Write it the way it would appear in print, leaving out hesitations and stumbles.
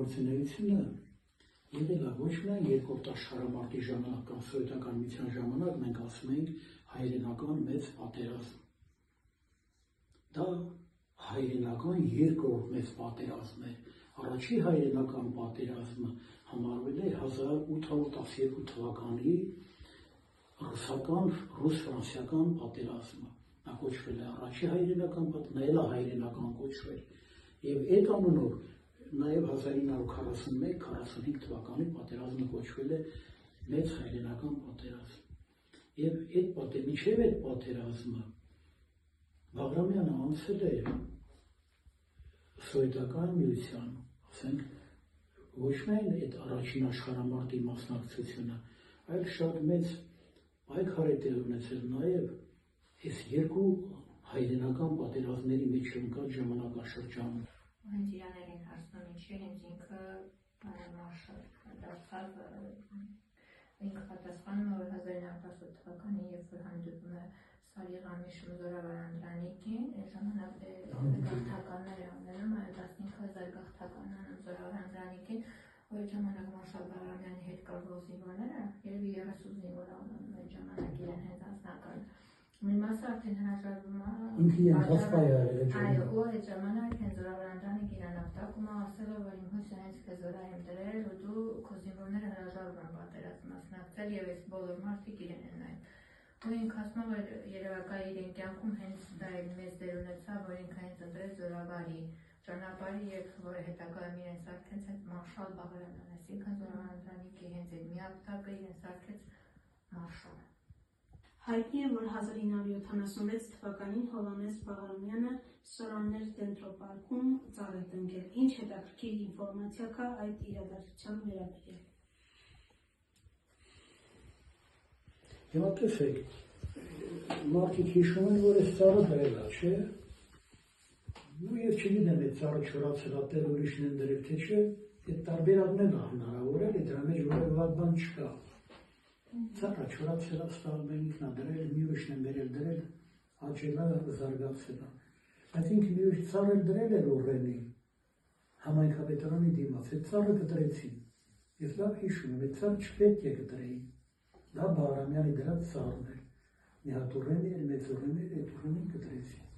Գործունեությունը եղել է ոչ միայն երկրորդ աշխարհամարտի ժամանակ կամ սովետական միության ժամանակ մենք ասում ենք հայրենական մեծ պատերազմ։ Դա հայրենական երկրորդ մեծ պատերազմ է։ Առաջի հայրենական պատերազմը համարվել է 1812 թվականի ռուս-ֆրանսիական պատերազմը։ Նա կոչվել է առաջի հայրենական պատերազմ, նա էլ է հայրենական կոչվել։ Եվ այդ անունով նաև 1941-45 թվականի պատերազմը կոչվել է մեծ հայրենական պատերազմ։ Եվ մինչև այդ պատերազմը Բաղրամյանը անցել է սովետական միության, ասենք, ոչ միայն այդ առաջին աշխարհամարտի մասնակցությունը, այլ շատ մեծ պայքար է տեղի ունեցել նաև այս երկու հայրենական պատերազմների մեջ ընկած ժամանակաշրջանում։ Հենց իրաներին հարցնում ինչի հենց ինքը մարշալ դարձավ, ինքը պատասխանում որ 1918 թվականին երբ որ հանդիպում է Սարիղանի Զորավարանդրանիկին, այդ ժամանակ գաղթականներ է ունենում, 15,000 գաղթական անում Զորավարանդրանիկին, որ այդ ժամանակ մարշալ Բաղրամյանի հետ կազմող զինվորները երևի 30 զինվոր ունենում այդ ժամանակ իրեն հենց անձնական մի մասը արդեն հրաժարվում է։ Ինքը ենթասպայ է։ Այո, ու այդ ժամանակ հենց Զորավարանդրանիկը իրան ապտակում է, ասել է, որ իմ հույսը հենց քեզ վրա եմ դրել, ու դու քո զինվորները հրաժարվում են պատերազմ մասնակցել, եւ այս բոլոր մարդիկ իրեն են նայում։ Ու ինքը ասում է, որ երևակայ իրեն կյանքում հենց դա էլ մեծ դեր ունեցավ, որ ինքը հենց ընտրեց Զորավարի ճանապարհը, եւ որ հետագայում իրեն սարքեց հենց մարշալ Բաղրամյանը, այսինքն Զորավարանդրանիկի հենց այդ մի ապտակը իրեն սարքեց մարշալը։ Հայտնի է, որ 1976 թվականին Հովհաննես Բաղրամյանը Սորաններ դենտրոպարկում ծառ է տնկել։ Ինչ հետաքրքիր ինֆորմացիա կա այդ իրադարձության վերաբերյալ։ Հիմա տեսեք, մարդիկ հիշում են, որ այս ծառը դրել է, չէ՞։ Ու ես չգիտեմ, այդ ծառը չորացել է, տեղ ուրիշն են դրել, թե չէ, այդ տարբերակն էլ է հնարավոր է, դրա մեջ որևէ վատ բան չկա։ Ծառը չորացել է, ստանում են ինքնա դրել, մի ուրիշն են բերել դրել, աճել է, զարգացել է։ Բայց ինքը մի ուրիշ ծառ էլ դրել էր Օռենի համայնքապետարանի դիմաց, այդ ծառը կտրեցին։ Ես լավ հիշում եմ, այդ ծառը չպետք է կտրեին։ Դա Բաղրամյանի դրած ծառն էր։ Մի հատ Օռենի էր, մեծ Օռենի էր, այդ Օռենին կտրեցին։